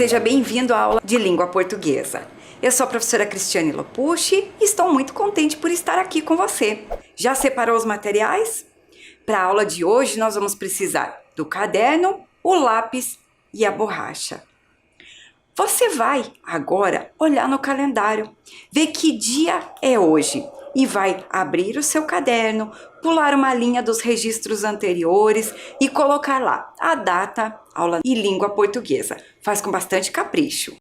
Seja bem-vindo à aula de língua portuguesa. Eu sou a professora Cristiane Lopucci e estou muito contente por estar aqui com você. Já separou os materiais? Para a aula de hoje nós vamos precisar do caderno, o lápis e a borracha. Você vai agora olhar no calendário, ver que dia é hoje e vai abrir o seu caderno, pular uma linha dos registros anteriores e colocar lá a data, aula e língua portuguesa. Faz com bastante capricho.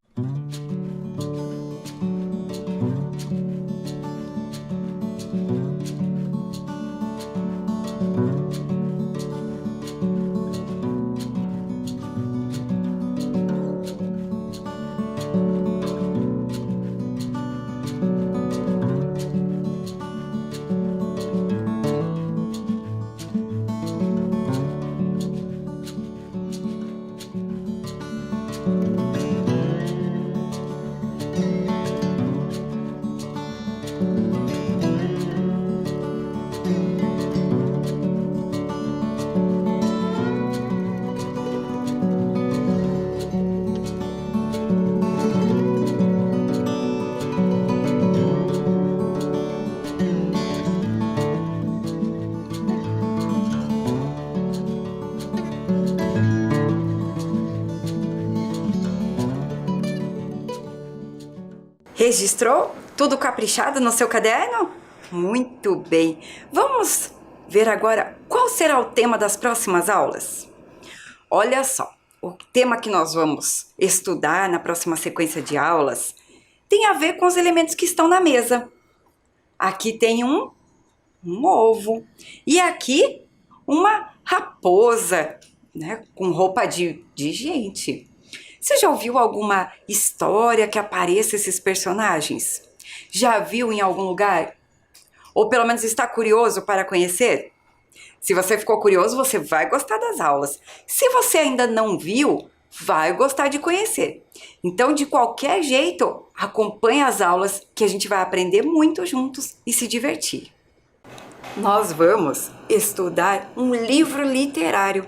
Registrou tudo caprichado no seu caderno? Muito bem! Vamos ver agora qual será o tema das próximas aulas? Olha só, o tema que nós vamos estudar na próxima sequência de aulas tem a ver com os elementos que estão na mesa. Aqui tem um ovo e aqui uma raposa, né, com roupa de gente. Você já ouviu alguma história que apareça esses personagens? Já viu em algum lugar? Ou pelo menos está curioso para conhecer? Se você ficou curioso, você vai gostar das aulas. Se você ainda não viu, vai gostar de conhecer. Então, de qualquer jeito, acompanhe as aulas que a gente vai aprender muito juntos e se divertir. Nós vamos estudar um livro literário.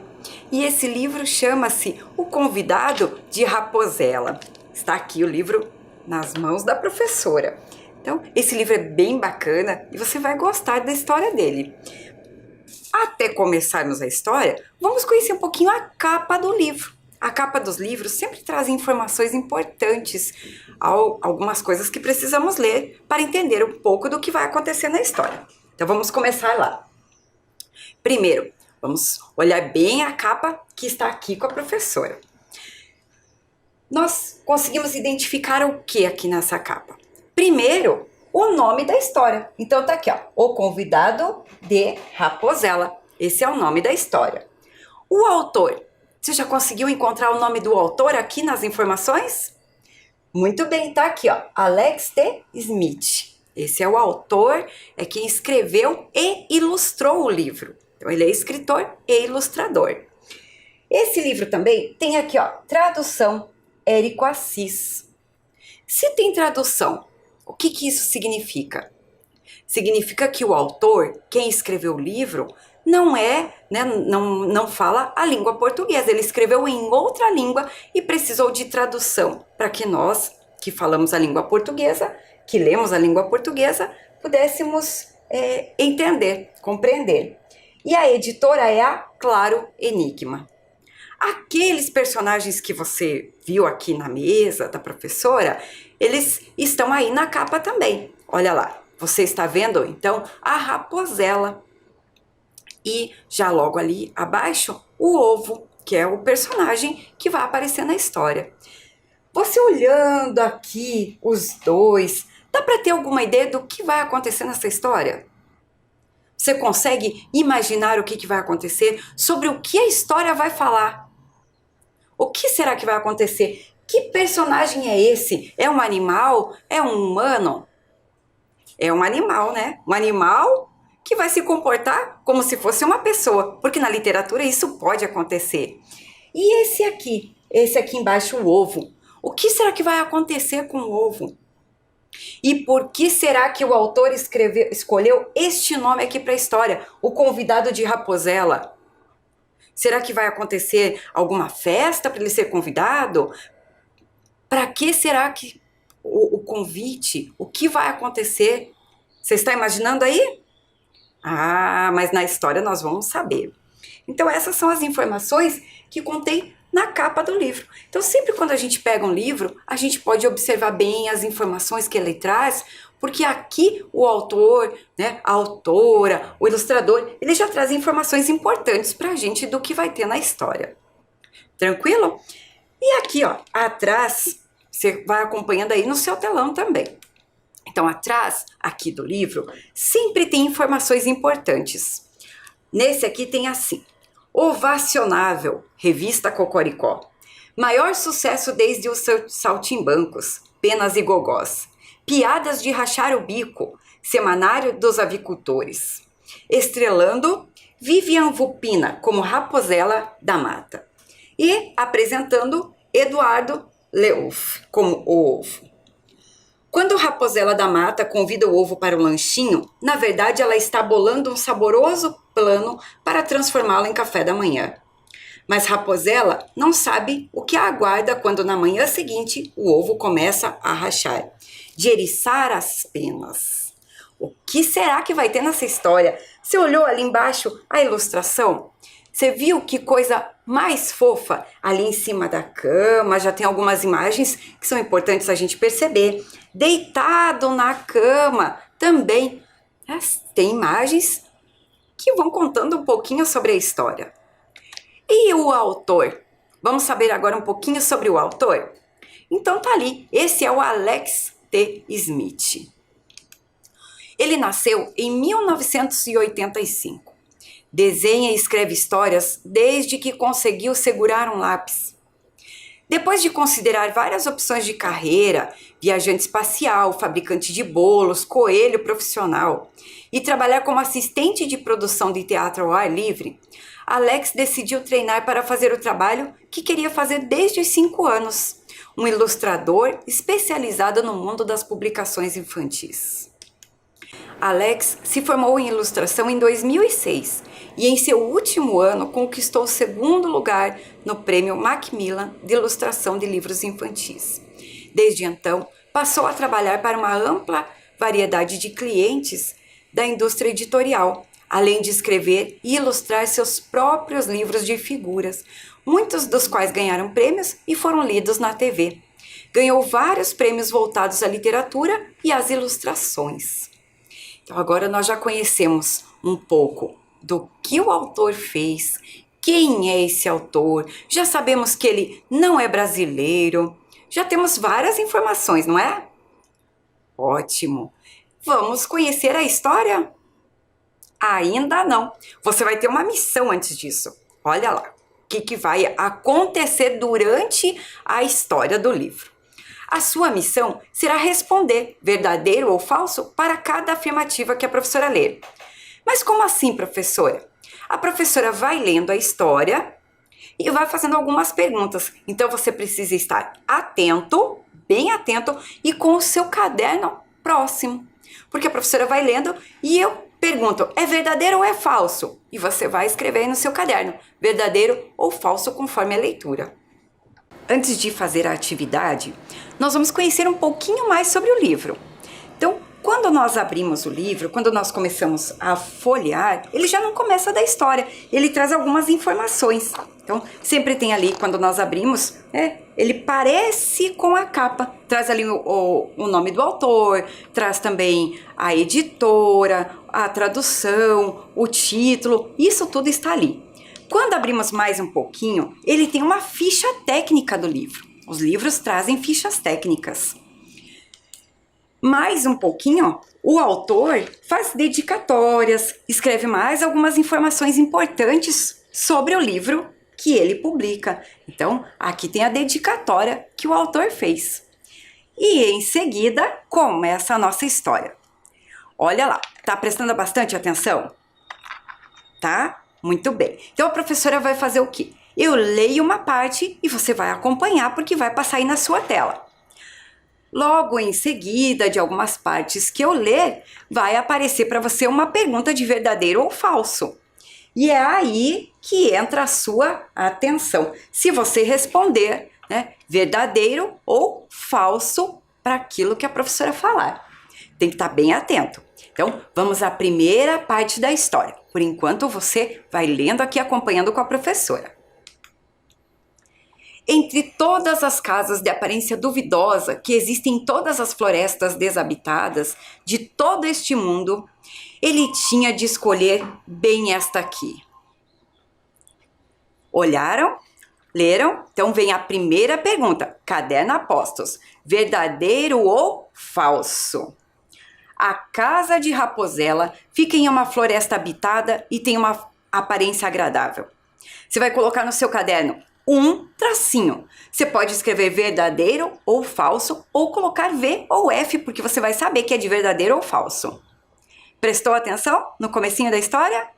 E esse livro chama-se O Convidado de Raposela. Está aqui o livro nas mãos da professora. Então, esse livro é bem bacana e você vai gostar da história dele. Até começarmos a história, vamos conhecer um pouquinho a capa do livro. A capa dos livros sempre traz informações importantes, algumas coisas que precisamos ler para entender um pouco do que vai acontecer na história. Então, vamos começar lá. Primeiro, vamos olhar bem a capa que está aqui com a professora. Nós conseguimos identificar o que aqui nessa capa? Primeiro, o nome da história. Então tá aqui, ó, O Convidado de Raposela. Esse é o nome da história. O autor. Você já conseguiu encontrar o nome do autor aqui nas informações? Muito bem, tá aqui, ó, Alex T. Smith. Esse é o autor, é quem escreveu e ilustrou o livro. Então, ele é escritor e ilustrador. Esse livro também tem aqui, ó, tradução Érico Assis. Se tem tradução, o que isso significa? Significa que o autor, quem escreveu o livro, não fala a língua portuguesa. Ele escreveu em outra língua e precisou de tradução para que nós, que falamos a língua portuguesa, que lemos a língua portuguesa, pudéssemos entender, compreender. E a editora é a Claro Enigma. Aqueles personagens que você viu aqui na mesa da professora, eles estão aí na capa também. Olha lá, você está vendo então a raposela. E já logo ali abaixo, o ovo, que é o personagem que vai aparecer na história. Você olhando aqui os dois, dá para ter alguma ideia do que vai acontecer nessa história? Você consegue imaginar o que vai acontecer? Sobre o que a história vai falar? O que será que vai acontecer? Que personagem é esse? É um animal? É um humano? É um animal, né? Um animal que vai se comportar como se fosse uma pessoa, porque na literatura isso pode acontecer. E esse aqui embaixo, o ovo. O que será que vai acontecer com o ovo? E por que será que o autor escolheu este nome aqui para a história? O Convidado de Raposela. Será que vai acontecer alguma festa para ele ser convidado? Para que será que o convite? O que vai acontecer? Você está imaginando aí? Ah, mas na história nós vamos saber. Então essas são as informações que contém na capa do livro. Então sempre quando a gente pega um livro, a gente pode observar bem as informações que ele traz, porque aqui o autor, né, a autora, o ilustrador, ele já traz informações importantes para a gente do que vai ter na história. Tranquilo? E aqui, ó, atrás, você vai acompanhando aí no seu telão também. Então, atrás, aqui do livro, sempre tem informações importantes. Nesse aqui tem assim: Ovacionável, revista Cocoricó. Maior sucesso desde os saltimbancos, penas e gogós. Piadas de rachar o bico, semanário dos avicultores. Estrelando Vivian Vupina como Raposela da Mata. E apresentando Eduardo Leof como o ovo. Quando Raposela da Mata convida o ovo para o lanchinho, na verdade ela está bolando um saboroso plano para transformá-lo em café da manhã. Mas Raposela não sabe o que a aguarda quando na manhã seguinte o ovo começa a rachar, de eriçar as penas. O que será que vai ter nessa história? Você olhou ali embaixo a ilustração? Você viu que coisa mais fofa ali em cima da cama? Já tem algumas imagens que são importantes a gente perceber. Deitado na cama também tem imagens que vão contando um pouquinho sobre a história. E o autor? Vamos saber agora um pouquinho sobre o autor? Então tá ali, esse é o Alex T. Smith. Ele nasceu em 1985. Desenha e escreve histórias desde que conseguiu segurar um lápis. Depois de considerar várias opções de carreira, viajante espacial, fabricante de bolos, coelho profissional, e trabalhar como assistente de produção de teatro ao ar livre, Alex decidiu treinar para fazer o trabalho que queria fazer desde os 5 anos, um ilustrador especializado no mundo das publicações infantis. Alex se formou em ilustração em 2006 e em seu último ano conquistou o 2º lugar no Prêmio Macmillan de Ilustração de Livros Infantis. Desde então, passou a trabalhar para uma ampla variedade de clientes da indústria editorial, além de escrever e ilustrar seus próprios livros de figuras, muitos dos quais ganharam prêmios e foram lidos na TV. Ganhou vários prêmios voltados à literatura e às ilustrações. Então agora nós já conhecemos um pouco do que o autor fez, quem é esse autor, já sabemos que ele não é brasileiro, já temos várias informações, não é? Ótimo! Vamos conhecer a história? Ainda não. Você vai ter uma missão antes disso. Olha lá, o que vai acontecer durante a história do livro. A sua missão será responder verdadeiro ou falso para cada afirmativa que a professora ler. Mas como assim, professora? A professora vai lendo a história e vai fazendo algumas perguntas. Então você precisa estar atento, bem atento e com o seu caderno próximo. Porque a professora vai lendo e eu pergunto, é verdadeiro ou é falso? E você vai escrever aí no seu caderno, verdadeiro ou falso conforme a leitura. Antes de fazer a atividade, nós vamos conhecer um pouquinho mais sobre o livro. Então, quando nós abrimos o livro, quando nós começamos a folhear, ele já não começa da história, ele traz algumas informações. Então, sempre tem ali, quando nós abrimos, ele parece com a capa. Traz ali o nome do autor, traz também a editora, a tradução, o título, isso tudo está ali. Quando abrimos mais um pouquinho, ele tem uma ficha técnica do livro. Os livros trazem fichas técnicas. Mais um pouquinho, o autor faz dedicatórias, escreve mais algumas informações importantes sobre o livro que ele publica. Então, aqui tem a dedicatória que o autor fez. E em seguida, começa a nossa história. Olha lá, tá prestando bastante atenção? Tá? Muito bem. Então, a professora vai fazer o quê? Eu leio uma parte e você vai acompanhar porque vai passar aí na sua tela. Logo em seguida, de algumas partes que eu ler, vai aparecer para você uma pergunta de verdadeiro ou falso. E é aí que entra a sua atenção. Se você responder, verdadeiro ou falso para aquilo que a professora falar. Tem que estar bem atento. Então, vamos à primeira parte da história. Por enquanto, você vai lendo aqui, acompanhando com a professora. Entre todas as casas de aparência duvidosa que existem em todas as florestas desabitadas de todo este mundo, ele tinha de escolher bem esta aqui. Olharam? Leram? Então vem a primeira pergunta. Caderno Apostos. Verdadeiro ou falso? A casa de Raposela fica em uma floresta habitada e tem uma aparência agradável. Você vai colocar no seu caderno um tracinho. Você pode escrever verdadeiro ou falso, ou colocar V ou F, porque você vai saber que é de verdadeiro ou falso. Prestou atenção no comecinho da história?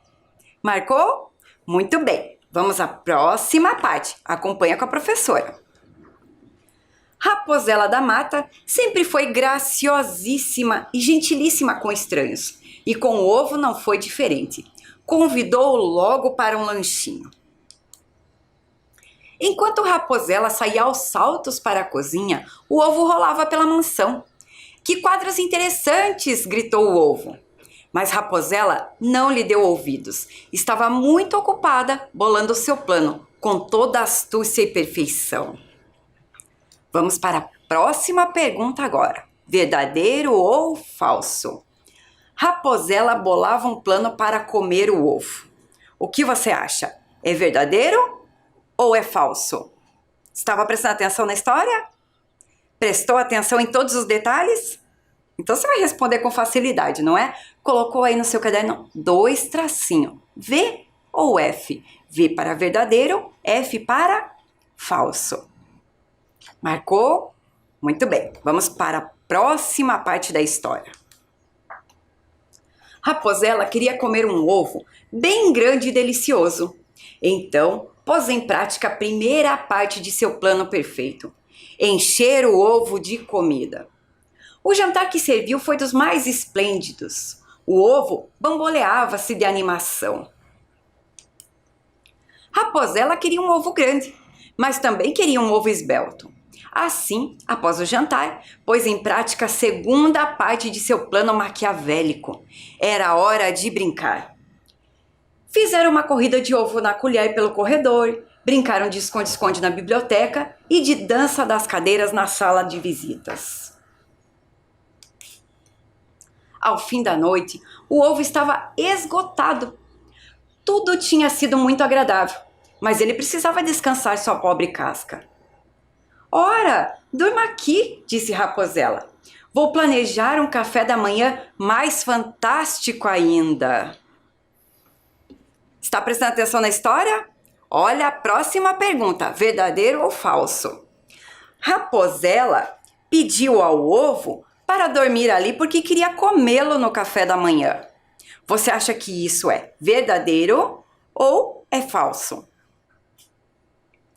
Marcou? Muito bem. Vamos à próxima parte. Acompanha com a professora. Raposela da Mata sempre foi graciosíssima e gentilíssima com estranhos. E com o ovo não foi diferente. Convidou-o logo para um lanchinho. Enquanto Raposela saía aos saltos para a cozinha, o ovo rolava pela mansão. Que quadros interessantes! Gritou o ovo. Mas Raposela não lhe deu ouvidos. Estava muito ocupada bolando seu plano, com toda astúcia e perfeição. Vamos para a próxima pergunta agora. Verdadeiro ou falso? Raposela bolava um plano para comer o ovo. O que você acha? É verdadeiro ou é falso? Estava prestando atenção na história? Prestou atenção em todos os detalhes? Então você vai responder com facilidade, não é? Colocou aí no seu caderno 2 tracinhos. V ou F? V para verdadeiro, F para falso. Marcou? Muito bem. Vamos para a próxima parte da história. Raposela queria comer um ovo bem grande e delicioso. Então, pôs em prática a primeira parte de seu plano perfeito: encher o ovo de comida. O jantar que serviu foi dos mais esplêndidos. O ovo bamboleava-se de animação. Raposela queria um ovo grande, mas também queria um ovo esbelto. Assim, após o jantar, pôs em prática a segunda parte de seu plano maquiavélico. Era hora de brincar. Fizeram uma corrida de ovo na colher pelo corredor, brincaram de esconde-esconde na biblioteca e de dança das cadeiras na sala de visitas. Ao fim da noite, o ovo estava esgotado. Tudo tinha sido muito agradável, mas ele precisava descansar sua pobre casca. Ora, durma aqui, disse Raposela. Vou planejar um café da manhã mais fantástico ainda. Está prestando atenção na história? Olha a próxima pergunta, verdadeiro ou falso? Raposela pediu ao ovo para dormir ali porque queria comê-lo no café da manhã. Você acha que isso é verdadeiro ou é falso?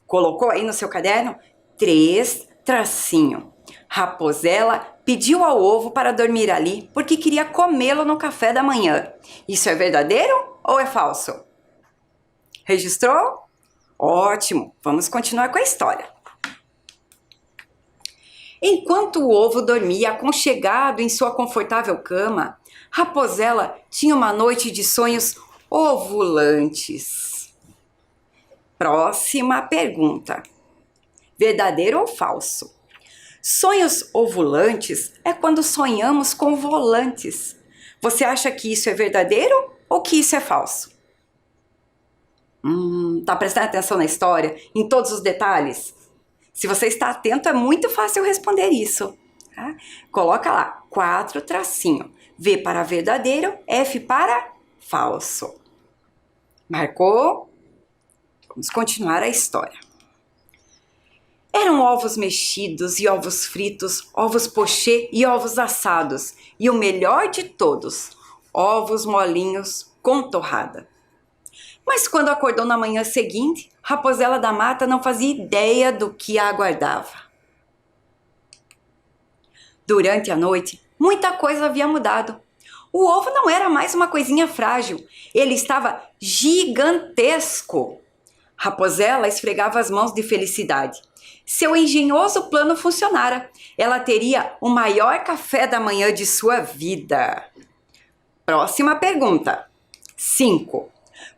Colocou aí no seu caderno 3 tracinho. Raposela pediu ao ovo para dormir ali porque queria comê-lo no café da manhã. Isso é verdadeiro ou é falso? Registrou? Ótimo! Vamos continuar com a história. Enquanto o ovo dormia aconchegado em sua confortável cama, Raposela tinha uma noite de sonhos ovulantes. Próxima pergunta. Verdadeiro ou falso? Sonhos ovulantes é quando sonhamos com volantes. Você acha que isso é verdadeiro ou que isso é falso? Tá prestando atenção na história, em todos os detalhes? Se você está atento, é muito fácil responder isso. Tá? Coloca lá, 4 tracinho. V para verdadeiro, F para falso. Marcou? Vamos continuar a história. Eram ovos mexidos e ovos fritos, ovos pochê e ovos assados. E o melhor de todos, ovos molinhos com torrada. Mas quando acordou na manhã seguinte, Raposela da Mata não fazia ideia do que a aguardava. Durante a noite, muita coisa havia mudado. O ovo não era mais uma coisinha frágil, ele estava gigantesco. Raposela esfregava as mãos de felicidade. Seu engenhoso plano funcionara. Ela teria o maior café da manhã de sua vida. Próxima pergunta. 5.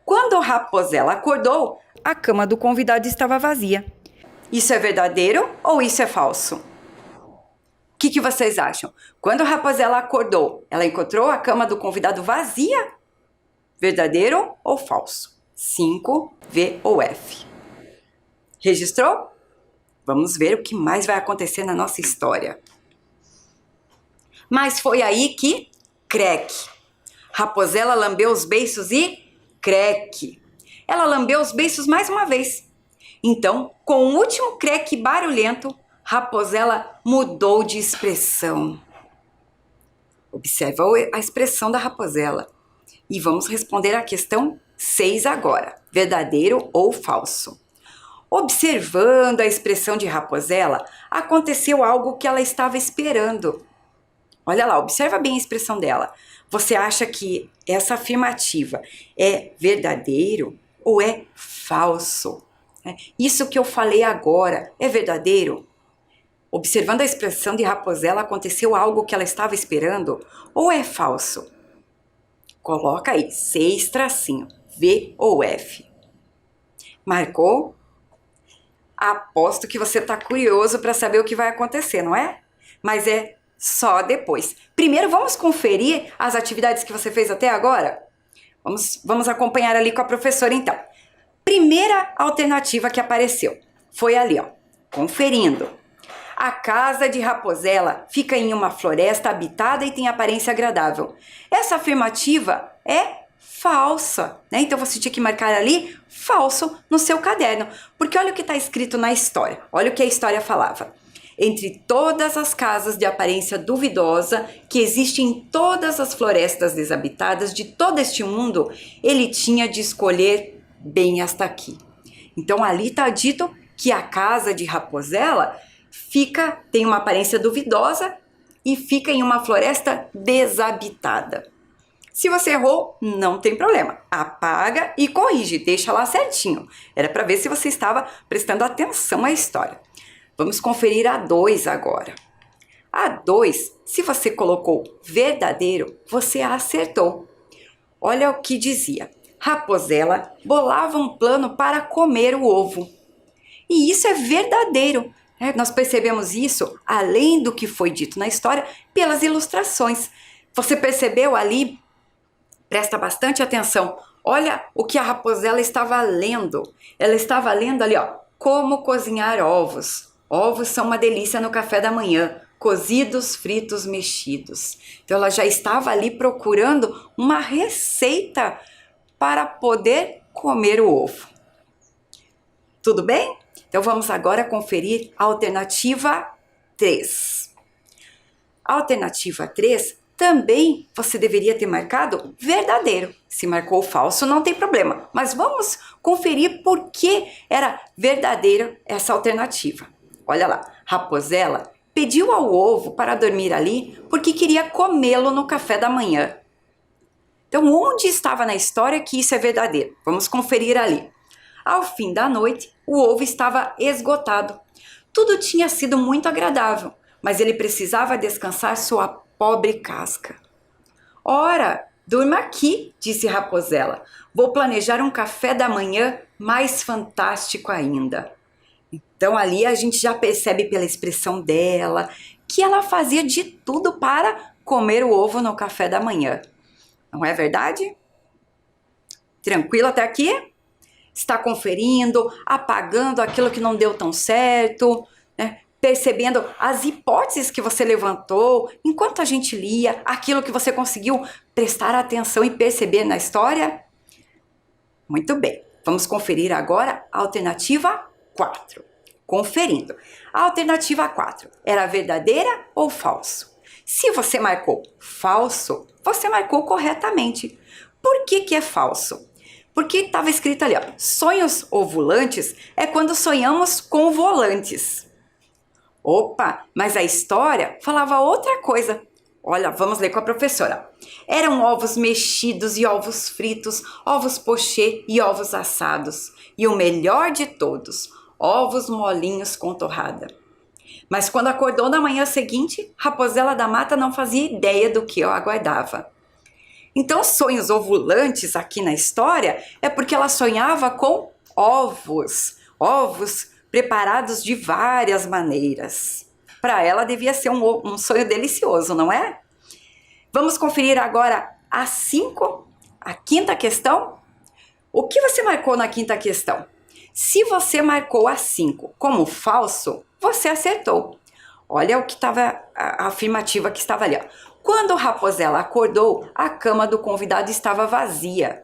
Quando Raposela acordou, a cama do convidado estava vazia. Isso é verdadeiro ou isso é falso? O que vocês acham? Quando Raposela acordou, ela encontrou a cama do convidado vazia? Verdadeiro ou falso? 5, V ou F. Registrou? Vamos ver o que mais vai acontecer na nossa história. Mas foi aí que, creque, Raposela lambeu os beiços e creque. Ela lambeu os beiços mais uma vez. Então, com o último creque barulhento, Raposela mudou de expressão. Observa a expressão da Raposela. E vamos responder a questão 6 agora. Verdadeiro ou falso? Observando a expressão de Raposela, aconteceu algo que ela estava esperando. Olha lá, observa bem a expressão dela. Você acha que essa afirmativa é verdadeiro ou é falso? Isso que eu falei agora é verdadeiro? Observando a expressão de Raposela, aconteceu algo que ela estava esperando ou é falso? Coloca aí, 6 tracinho, V ou F. Marcou? Aposto que você está curioso para saber o que vai acontecer, não é? Mas é só depois. Primeiro, vamos conferir as atividades que você fez até agora? Vamos acompanhar ali com a professora, então. Primeira alternativa que apareceu foi ali, ó, conferindo. A casa de Raposela fica em uma floresta habitada e tem aparência agradável. Essa afirmativa é falsa, né? Então você tinha que marcar ali falso no seu caderno, porque olha o que está escrito na história, olha o que a história falava. Entre todas as casas de aparência duvidosa que existem em todas as florestas desabitadas de todo este mundo, ele tinha de escolher bem esta aqui. Então ali está dito que a casa de Raposela tem uma aparência duvidosa e fica em uma floresta desabitada. Se você errou, não tem problema. Apaga e corrige, deixa lá certinho. Era para ver se você estava prestando atenção à história. Vamos conferir a 2 agora. A 2, se você colocou verdadeiro, você acertou. Olha o que dizia. Raposela bolava um plano para comer o ovo. E isso é verdadeiro. Nós percebemos isso, além do que foi dito na história, pelas ilustrações. Você percebeu ali? Presta bastante atenção. Olha o que a Raposela estava lendo. Ela estava lendo ali, ó, como cozinhar ovos. Ovos são uma delícia no café da manhã. Cozidos, fritos, mexidos. Então ela já estava ali procurando uma receita para poder comer o ovo. Tudo bem? Então vamos agora conferir a alternativa 3. A alternativa 3 também você deveria ter marcado verdadeiro. Se marcou falso, não tem problema. Mas vamos conferir por que era verdadeira essa alternativa. Olha lá, Raposela pediu ao ovo para dormir ali porque queria comê-lo no café da manhã. Então, onde estava na história que isso é verdadeiro? Vamos conferir ali. Ao fim da noite, o ovo estava esgotado. Tudo tinha sido muito agradável, mas ele precisava descansar sua pobre casca. Ora, durma aqui, disse Raposela. Vou planejar um café da manhã mais fantástico ainda. Então ali a gente já percebe pela expressão dela que ela fazia de tudo para comer o ovo no café da manhã. Não é verdade? Tranquilo até aqui? Está conferindo, apagando aquilo que não deu tão certo, né? Percebendo as hipóteses que você levantou enquanto a gente lia, aquilo que você conseguiu prestar atenção e perceber na história? Muito bem, vamos conferir agora a alternativa 4. Conferindo. A alternativa 4 era verdadeira ou falso? Se você marcou falso, você marcou corretamente. Por que é falso? Porque estava escrito ali, ó, sonhos ovulantes é quando sonhamos com volantes. Opa, mas a história falava outra coisa. Olha, vamos ler com a professora. Eram ovos mexidos e ovos fritos, ovos pochê e ovos assados. E o melhor de todos, ovos molinhos com torrada. Mas quando acordou na manhã seguinte, Raposela da Mata não fazia ideia do que eu aguardava. Então, sonhos ovulantes aqui na história é porque ela sonhava com ovos. Ovos preparados de várias maneiras. Para ela devia ser um sonho delicioso, não é? Vamos conferir agora a 5, a quinta questão. O que você marcou na quinta questão? Se você marcou a 5 como falso, você acertou. Olha o que estava, a afirmativa que estava ali. Ó. Quando Raposela acordou, a cama do convidado estava vazia.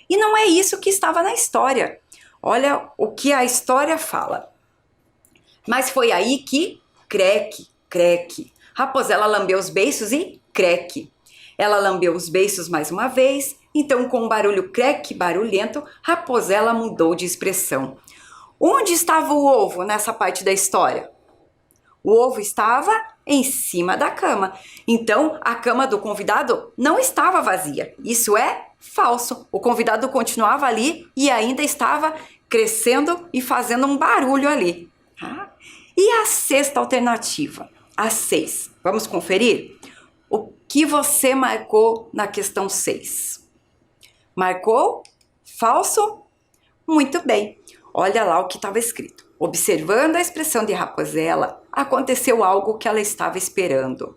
E não é isso que estava na história. Olha o que a história fala. Mas foi aí que, creque, creque, Raposela lambeu os beiços e creque. Ela lambeu os beiços mais uma vez, então com um barulho creque barulhento, Raposela mudou de expressão. Onde estava o ovo nessa parte da história? O ovo estava em cima da cama. Então, a cama do convidado não estava vazia. Isso é falso. O convidado continuava ali e ainda estava crescendo e fazendo um barulho ali. Tá? E a sexta alternativa? A 6. Vamos conferir? O que você marcou na questão 6? Marcou? Falso? Muito bem. Olha lá o que estava escrito. Observando a expressão de Raposela, aconteceu algo que ela estava esperando.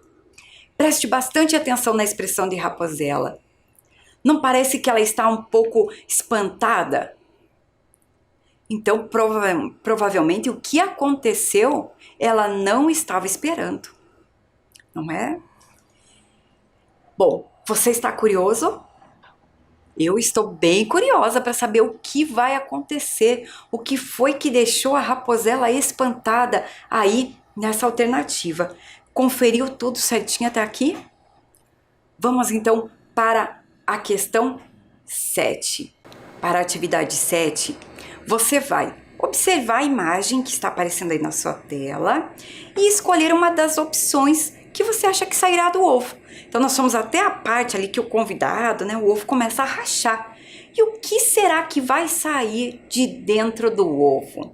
Preste bastante atenção na expressão de Raposela. Não parece que ela está um pouco espantada? Então, provavelmente, o que aconteceu, ela não estava esperando. Não é? Bom, você está curioso? Eu estou bem curiosa para saber o que vai acontecer, o que foi que deixou a Raposela espantada aí nessa alternativa. Conferiu tudo certinho até aqui? Vamos então para a questão 7. Para a atividade 7, você vai observar a imagem que está aparecendo aí na sua tela e escolher uma das opções que você acha que sairá do ovo. Então, nós fomos até a parte ali que o convidado, né, o ovo começa a rachar. E o que será que vai sair de dentro do ovo?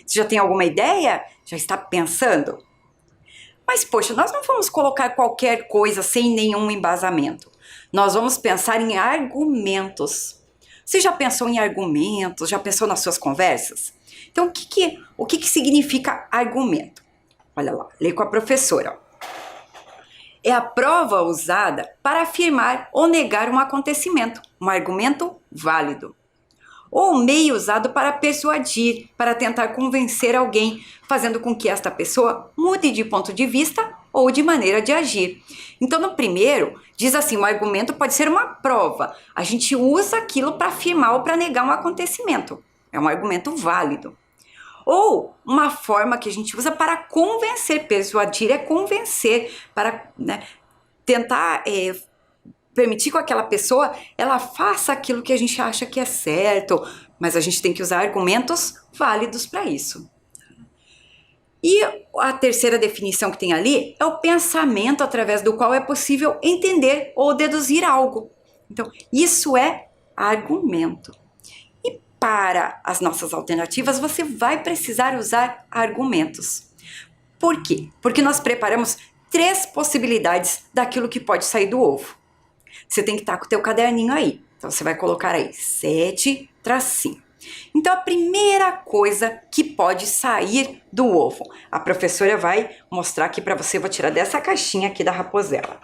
Você já tem alguma ideia? Já está pensando? Mas, poxa, nós não vamos colocar qualquer coisa sem nenhum embasamento. Nós vamos pensar em argumentos. Você já pensou em argumentos? Já pensou nas suas conversas? Então, o que significa argumento? Olha lá, lê com a professora. É a prova usada para afirmar ou negar um acontecimento, um argumento válido. Ou meio usado para persuadir, para tentar convencer alguém, fazendo com que esta pessoa mude de ponto de vista ou de maneira de agir. Então, no primeiro, diz assim, o argumento pode ser uma prova. A gente usa aquilo para afirmar ou para negar um acontecimento. É um argumento válido. Ou uma forma que a gente usa para convencer, persuadir é convencer, para tentar permitir que aquela pessoa ela faça aquilo que a gente acha que é certo, mas a gente tem que usar argumentos válidos para isso. E a terceira definição que tem ali é o pensamento através do qual é possível entender ou deduzir algo. Então, isso é argumento. Para as nossas alternativas, você vai precisar usar argumentos. Por quê? Porque nós preparamos 3 possibilidades daquilo que pode sair do ovo. Você tem que estar com o teu caderninho aí. Então, você vai colocar aí 7 tracinho. Então, a primeira coisa que pode sair do ovo, a professora vai mostrar aqui para você, vou tirar dessa caixinha aqui da Raposela.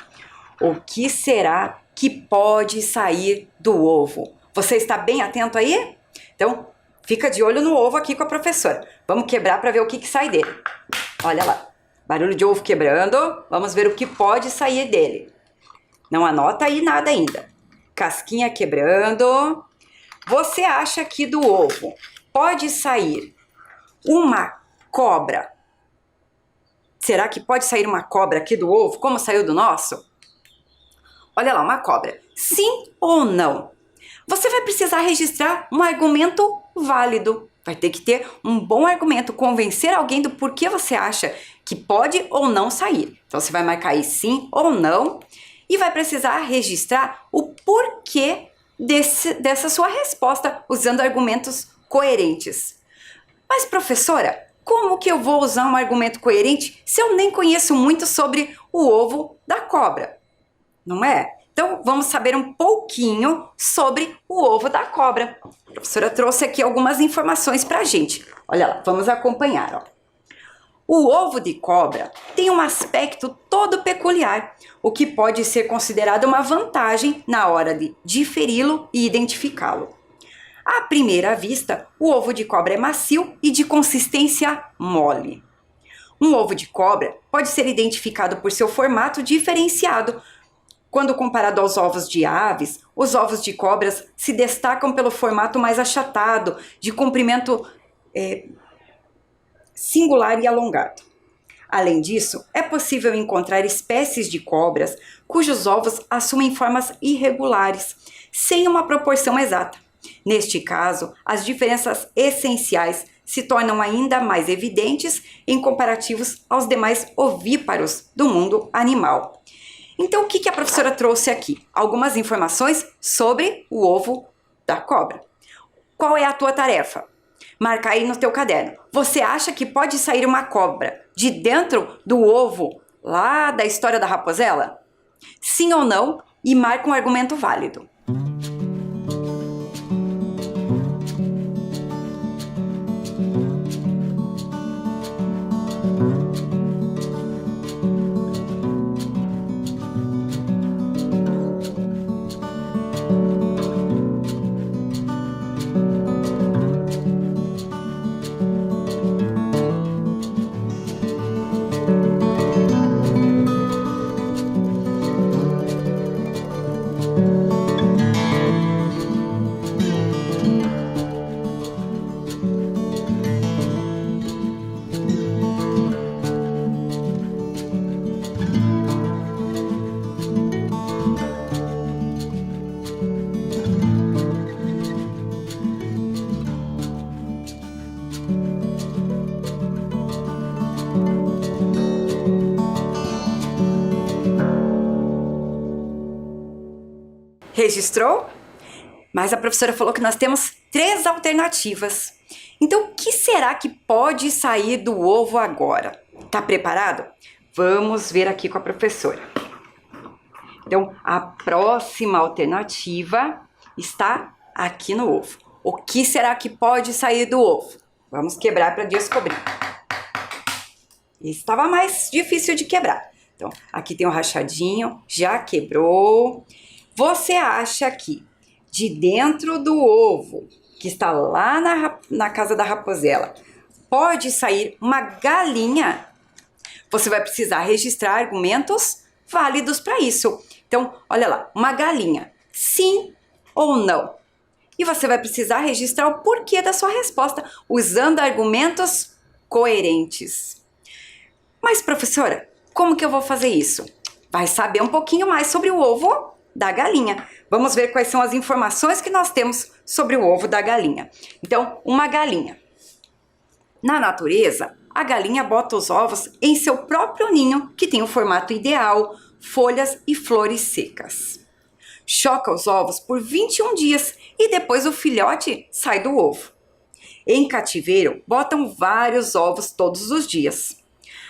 O que será que pode sair do ovo? Você está bem atento aí? Então, fica de olho no ovo aqui com a professora. Vamos quebrar para ver o que sai dele. Olha lá, barulho de ovo quebrando. Vamos ver o que pode sair dele. Não anota aí nada ainda. Casquinha quebrando. Você acha que do ovo pode sair uma cobra? Será que pode sair uma cobra aqui do ovo, como saiu do nosso? Olha lá, uma cobra. Sim ou não? Você vai precisar registrar um argumento válido. Vai ter que ter um bom argumento, convencer alguém do porquê você acha que pode ou não sair. Então você vai marcar aí sim ou não e vai precisar registrar o porquê dessa sua resposta usando argumentos coerentes. Mas professora, como que eu vou usar um argumento coerente se eu nem conheço muito sobre o ovo da cobra? Não é? Então vamos saber um pouquinho sobre o ovo da cobra. A professora trouxe aqui algumas informações pra gente. Olha lá, vamos acompanhar, ó. O ovo de cobra tem um aspecto todo peculiar, o que pode ser considerado uma vantagem na hora de diferi-lo e identificá-lo. À primeira vista, o ovo de cobra é macio e de consistência mole. Um ovo de cobra pode ser identificado por seu formato diferenciado. Quando comparado aos ovos de aves, os ovos de cobras se destacam pelo formato mais achatado, de comprimento singular e alongado. Além disso, é possível encontrar espécies de cobras cujos ovos assumem formas irregulares, sem uma proporção exata. Neste caso, as diferenças essenciais se tornam ainda mais evidentes em comparativos aos demais ovíparos do mundo animal. Então, o que a professora trouxe aqui? Algumas informações sobre o ovo da cobra. Qual é a tua tarefa? Marcar aí no teu caderno. Você acha que pode sair uma cobra de dentro do ovo lá da história da raposela? Sim ou não? E marca um argumento válido. Registrou? Mas a professora falou que nós temos 3 alternativas. Então, o que será que pode sair do ovo agora? Tá preparado? Vamos ver aqui com a professora. Então, a próxima alternativa está aqui no ovo. O que será que pode sair do ovo? Vamos quebrar para descobrir. Estava mais difícil de quebrar. Então, aqui tem um rachadinho, já quebrou. Você acha que de dentro do ovo, que está lá na casa da raposela, pode sair uma galinha? Você vai precisar registrar argumentos válidos para isso. Então, olha lá, uma galinha, sim ou não? E você vai precisar registrar o porquê da sua resposta, usando argumentos coerentes. Mas, professora, como que eu vou fazer isso? Vai saber um pouquinho mais sobre o ovo da galinha. Vamos ver quais são as informações que nós temos sobre o ovo da galinha. Então, uma galinha. Na natureza, a galinha bota os ovos em seu próprio ninho, que tem o formato ideal, folhas e flores secas. Choca os ovos por 21 dias e depois o filhote sai do ovo. Em cativeiro, botam vários ovos todos os dias.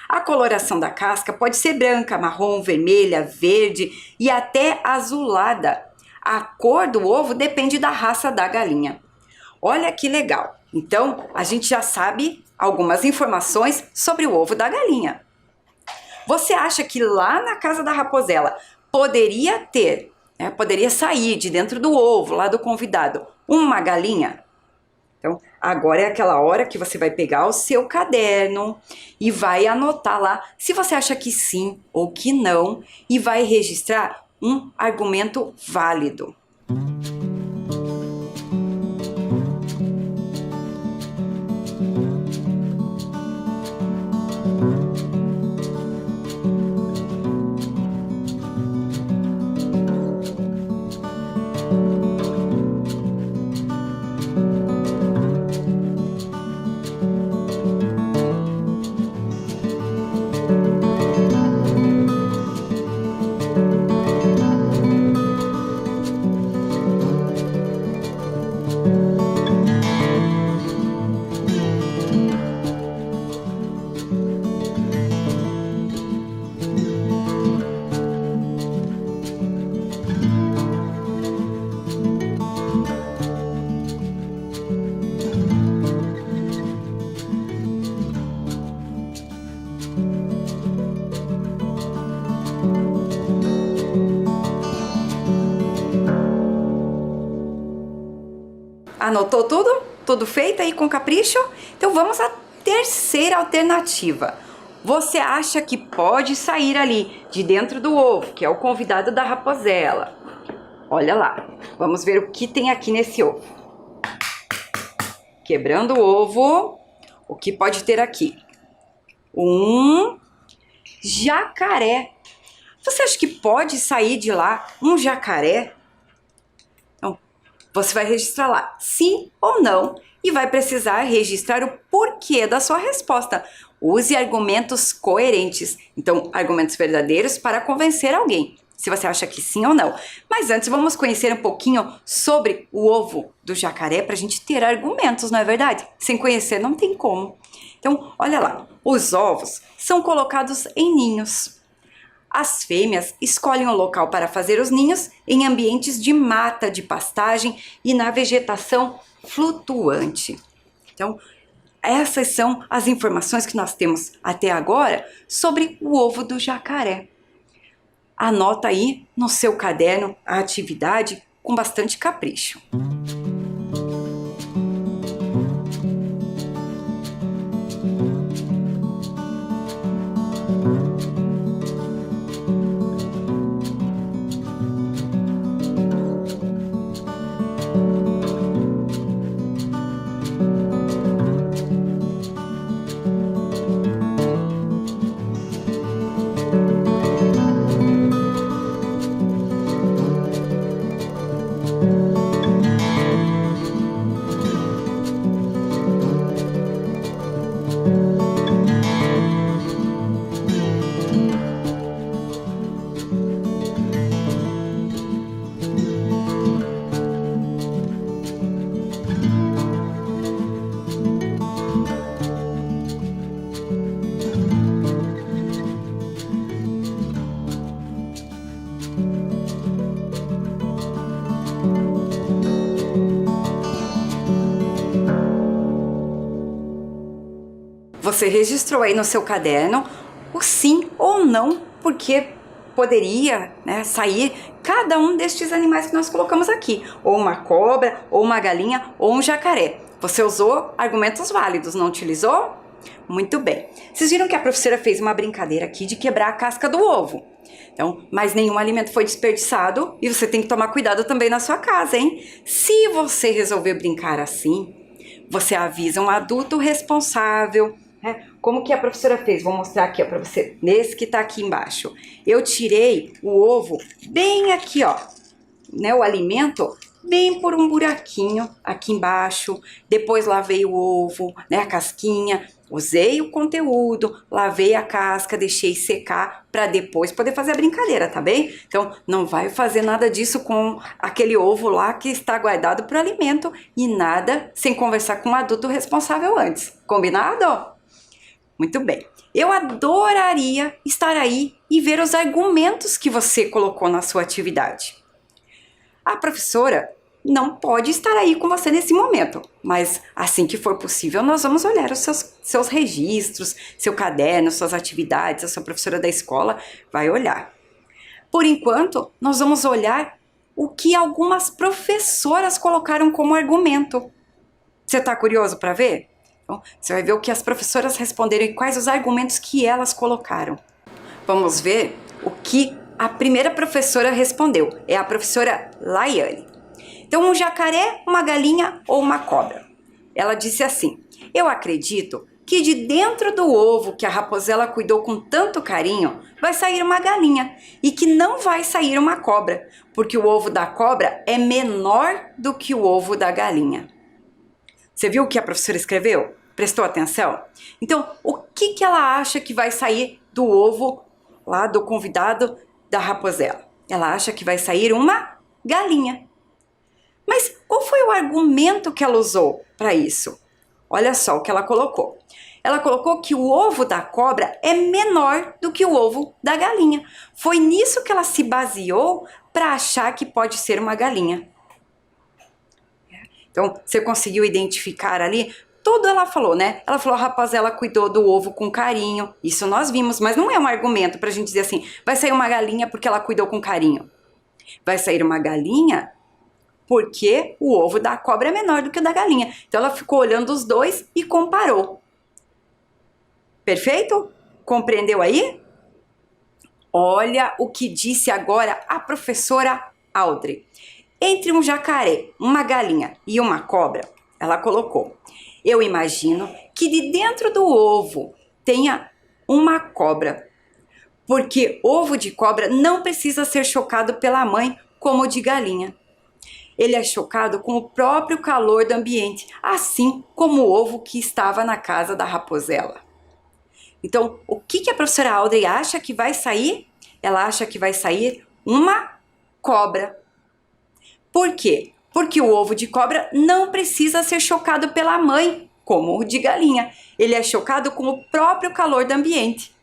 A coloração da casca pode ser branca, marrom, vermelha, verde e até azulada. A cor do ovo depende da raça da galinha. Olha que legal! Então, a gente já sabe algumas informações sobre o ovo da galinha. Você acha que lá na casa da raposela poderia sair de dentro do ovo, lá do convidado, uma galinha? Então, agora é aquela hora que você vai pegar o seu caderno e vai anotar lá se você acha que sim ou que não e vai registrar um argumento válido. Anotou tudo? Tudo feito aí com capricho? Então vamos à terceira alternativa. Você acha que pode sair ali de dentro do ovo, que é o convidado da raposela. Olha lá, vamos ver o que tem aqui nesse ovo. Quebrando o ovo, o que pode ter aqui? Um jacaré. Você acha que pode sair de lá um jacaré? Então, você vai registrar lá sim ou não e vai precisar registrar o porquê da sua resposta. Use argumentos coerentes, então argumentos verdadeiros para convencer alguém, se você acha que sim ou não. Mas antes vamos conhecer um pouquinho sobre o ovo do jacaré para a gente ter argumentos, não é verdade? Sem conhecer não tem como. Então, olha lá, os ovos são colocados em ninhos. As fêmeas escolhem o local para fazer os ninhos em ambientes de mata, de pastagem e na vegetação flutuante. Então, essas são as informações que nós temos até agora sobre o ovo do jacaré. Anota aí no seu caderno a atividade com bastante capricho. Você registrou aí no seu caderno o sim ou não, porque poderia, né, sair cada um destes animais que nós colocamos aqui, ou uma cobra, ou uma galinha, ou um jacaré. Você usou argumentos válidos, não utilizou? Muito bem. Vocês viram que a professora fez uma brincadeira aqui de quebrar a casca do ovo. Então, mas nenhum alimento foi desperdiçado e você tem que tomar cuidado também na sua casa, hein? Se você resolver brincar assim, você avisa um adulto responsável. Como que a professora fez? Vou mostrar aqui para você, nesse que tá aqui embaixo. Eu tirei o ovo bem aqui, ó, né, o alimento bem por um buraquinho aqui embaixo. Depois lavei o ovo, né, a casquinha, usei o conteúdo, lavei a casca, deixei secar para depois poder fazer a brincadeira, tá bem? Então, não vai fazer nada disso com aquele ovo lá que está guardado para o alimento e nada sem conversar com um adulto responsável antes. Combinado? Muito bem. Eu adoraria estar aí e ver os argumentos que você colocou na sua atividade. A professora não pode estar aí com você nesse momento, mas assim que for possível, nós vamos olhar os seus registros, seu caderno, suas atividades, a sua professora da escola vai olhar. Por enquanto, nós vamos olhar o que algumas professoras colocaram como argumento. Você está curioso para ver? Então, você vai ver o que as professoras responderam e quais os argumentos que elas colocaram. Vamos ver o que a primeira professora respondeu. É a professora Laiane. Então, um jacaré, uma galinha ou uma cobra? Ela disse assim: eu acredito que de dentro do ovo que a raposela cuidou com tanto carinho, vai sair uma galinha e que não vai sair uma cobra, porque o ovo da cobra é menor do que o ovo da galinha. Você viu o que a professora escreveu? Prestou atenção? Então, o que ela acha que vai sair do ovo lá do convidado da raposela? Ela acha que vai sair uma galinha. Mas qual foi o argumento que ela usou para isso? Olha só o que ela colocou. Ela colocou que o ovo da cobra é menor do que o ovo da galinha. Foi nisso que ela se baseou para achar que pode ser uma galinha. Então, você conseguiu identificar ali? Tudo ela falou, né? Ela falou, a raposela cuidou do ovo com carinho. Isso nós vimos, mas não é um argumento pra gente dizer assim, vai sair uma galinha porque ela cuidou com carinho. Vai sair uma galinha porque o ovo da cobra é menor do que o da galinha. Então ela ficou olhando os dois e comparou. Perfeito? Compreendeu aí? Olha o que disse agora a professora Audrey. Entre um jacaré, uma galinha e uma cobra, ela colocou: eu imagino que de dentro do ovo tenha uma cobra, porque ovo de cobra não precisa ser chocado pela mãe como o de galinha. Ele é chocado com o próprio calor do ambiente, assim como o ovo que estava na casa da raposela. Então, o que a professora Audrey acha que vai sair? Ela acha que vai sair uma cobra. Por quê? Porque o ovo de cobra não precisa ser chocado pela mãe, como o de galinha. Ele é chocado com o próprio calor do ambiente.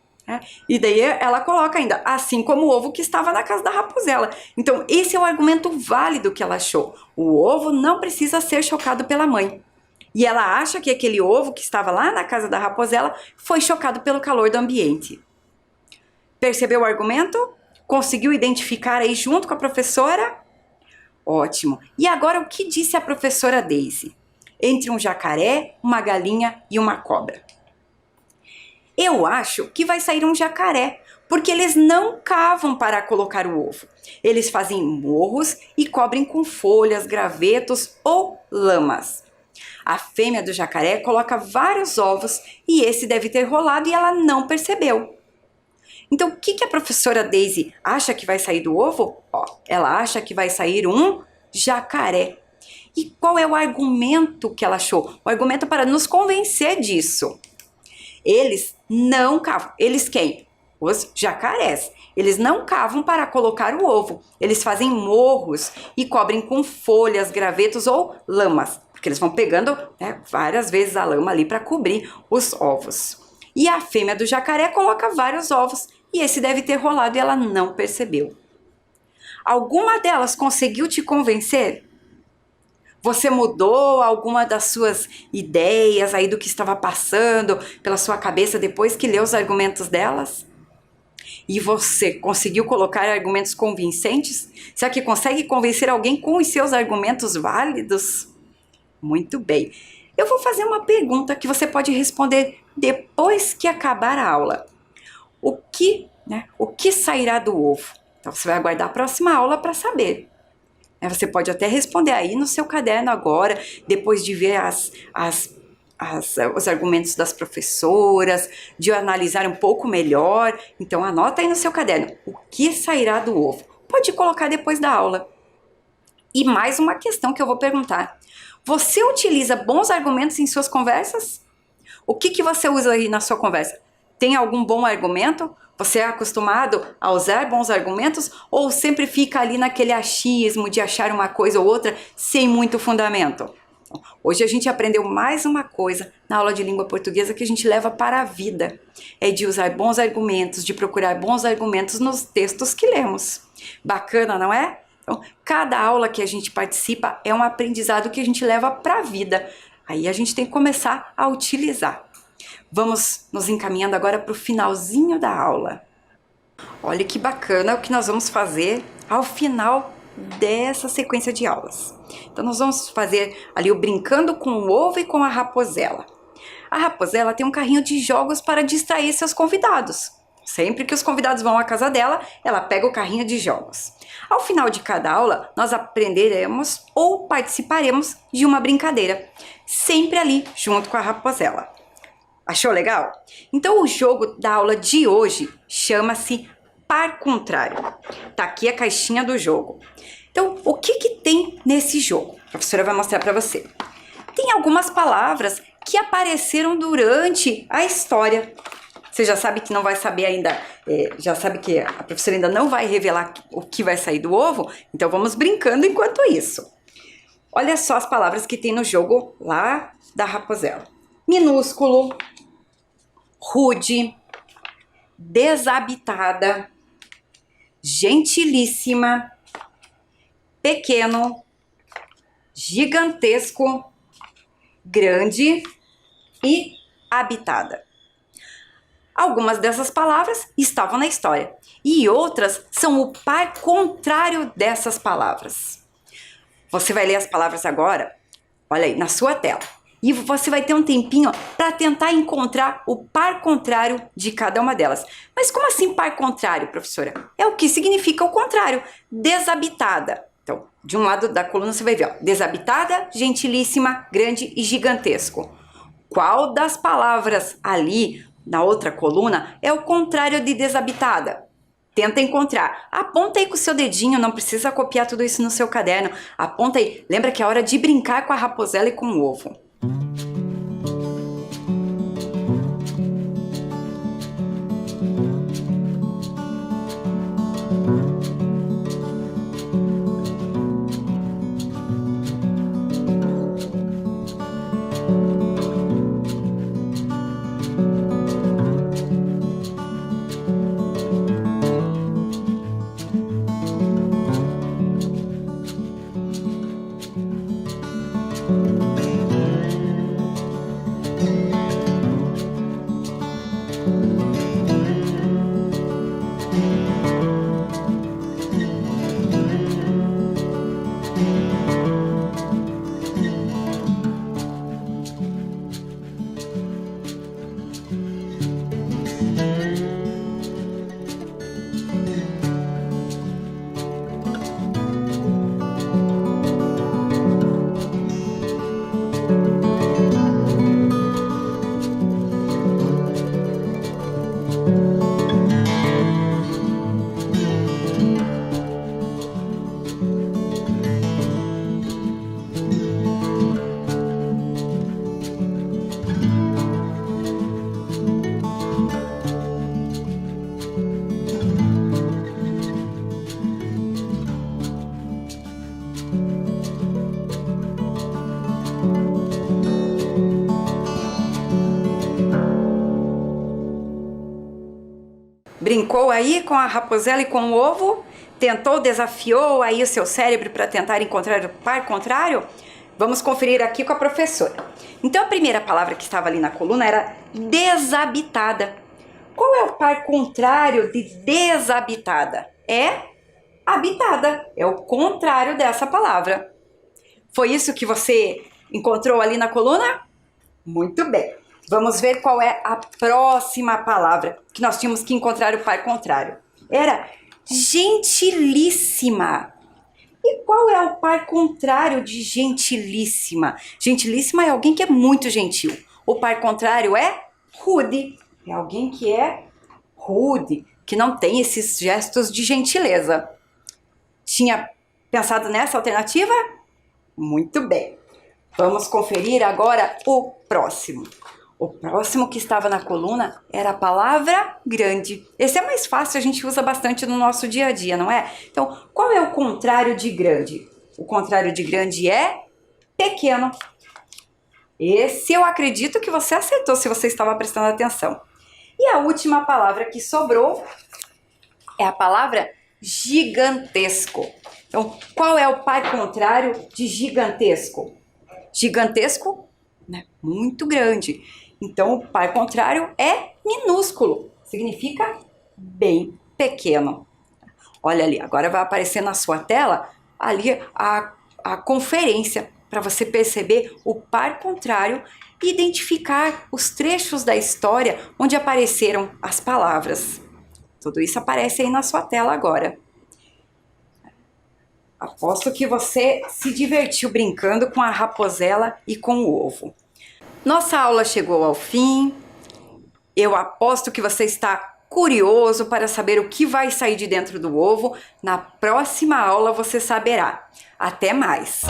E daí ela coloca ainda, assim como o ovo que estava na casa da raposela. Então, esse é o argumento válido que ela achou. O ovo não precisa ser chocado pela mãe. E ela acha que aquele ovo que estava lá na casa da raposela foi chocado pelo calor do ambiente. Percebeu o argumento? Conseguiu identificar aí junto com a professora? Ótimo. E agora o que disse a professora Daisy? Entre um jacaré, uma galinha e uma cobra. Eu acho que vai sair um jacaré, porque eles não cavam para colocar o ovo. Eles fazem morros e cobrem com folhas, gravetos ou lamas. A fêmea do jacaré coloca vários ovos e esse deve ter rolado e ela não percebeu. Então, o que a professora Daisy acha que vai sair do ovo? Ela acha que vai sair um jacaré. E qual é o argumento que ela achou? O argumento para nos convencer disso. Eles não cavam. Eles quem? Os jacarés. Eles não cavam para colocar o ovo. Eles fazem morros e cobrem com folhas, gravetos ou lamas. Porque eles vão pegando várias vezes a lama ali para cobrir os ovos. E a fêmea do jacaré coloca vários ovos. E esse deve ter rolado e ela não percebeu. Alguma delas conseguiu te convencer? Você mudou alguma das suas ideias aí do que estava passando pela sua cabeça depois que leu os argumentos delas? E você conseguiu colocar argumentos convincentes? Será que consegue convencer alguém com os seus argumentos válidos? Muito bem. Eu vou fazer uma pergunta que você pode responder depois que acabar a aula. O que sairá do ovo? Então você vai aguardar a próxima aula para saber. Você pode até responder aí no seu caderno agora, depois de ver os argumentos das professoras, de analisar um pouco melhor. Então anota aí no seu caderno, o que sairá do ovo? Pode colocar depois da aula. E mais uma questão que eu vou perguntar. Você utiliza bons argumentos em suas conversas? O que você usa aí na sua conversa? Tem algum bom argumento? Você é acostumado a usar bons argumentos ou sempre fica ali naquele achismo de achar uma coisa ou outra sem muito fundamento? Hoje a gente aprendeu mais uma coisa na aula de língua portuguesa que a gente leva para a vida. É de usar bons argumentos, de procurar bons argumentos nos textos que lemos. Bacana, não é? Então, cada aula que a gente participa é um aprendizado que a gente leva para a vida. Aí a gente tem que começar a utilizar. Vamos nos encaminhando agora para o finalzinho da aula. Olha que bacana o que nós vamos fazer ao final dessa sequência de aulas. Então nós vamos fazer ali o brincando com o ovo e com a raposela. A raposela tem um carrinho de jogos para distrair seus convidados. Sempre que os convidados vão à casa dela, ela pega o carrinho de jogos. Ao final de cada aula, nós aprenderemos ou participaremos de uma brincadeira, sempre ali junto com a raposela. Achou legal? Então o jogo da aula de hoje chama-se Par Contrário. Tá aqui a caixinha do jogo. Então, o que tem nesse jogo? A professora vai mostrar para você. Tem algumas palavras que apareceram durante a história. Você já sabe que não vai saber ainda, já sabe que a professora ainda não vai revelar o que vai sair do ovo, então vamos brincando enquanto isso. Olha só as palavras que tem no jogo lá da raposela. Minúsculo, rude, desabitada, gentilíssima, pequeno, gigantesco, grande e habitada. Algumas dessas palavras estavam na história e outras são o par contrário dessas palavras. Você vai ler as palavras agora, olha aí, na sua tela. E você vai ter um tempinho para tentar encontrar o par contrário de cada uma delas. Mas como assim par contrário, professora? É o que significa o contrário, desabitada. Então, de um lado da coluna você vai ver, ó, desabitada, gentilíssima, grande e gigantesco. Qual das palavras ali na outra coluna é o contrário de desabitada? Tenta encontrar. Aponta aí com o seu dedinho, não precisa copiar tudo isso no seu caderno. Aponta aí. Lembra que é hora de brincar com a raposela e com o ovo. Brincou aí com a raposela e com o ovo? Tentou, desafiou aí o seu cérebro para tentar encontrar o par contrário? Vamos conferir aqui com a professora. Então a primeira palavra que estava ali na coluna era desabitada. Qual é o par contrário de desabitada? É habitada. É o contrário dessa palavra. Foi isso que você encontrou ali na coluna? Muito bem. Vamos ver qual é a próxima palavra que nós tínhamos que encontrar o par contrário. Era gentilíssima. E qual é o par contrário de gentilíssima? Gentilíssima é alguém que é muito gentil. O par contrário é rude. É alguém que é rude, que não tem esses gestos de gentileza. Tinha pensado nessa alternativa? Muito bem. Vamos conferir agora o próximo. O próximo que estava na coluna era a palavra grande. Esse é mais fácil, a gente usa bastante no nosso dia a dia, não é? Então, qual é o contrário de grande? O contrário de grande é pequeno. Esse eu acredito que você acertou se você estava prestando atenção. E a última palavra que sobrou é a palavra gigantesco. Então, qual é o par contrário de gigantesco? Gigantesco, né? Muito grande. Então, o par contrário é minúsculo. Significa bem pequeno. Olha ali, agora vai aparecer na sua tela ali a conferência para você perceber o par contrário e identificar os trechos da história onde apareceram as palavras. Tudo isso aparece aí na sua tela agora. Aposto que você se divertiu brincando com a raposela e com o ovo. Nossa aula chegou ao fim. Eu aposto que você está curioso para saber o que vai sair de dentro do ovo. Na próxima aula você saberá. Até mais!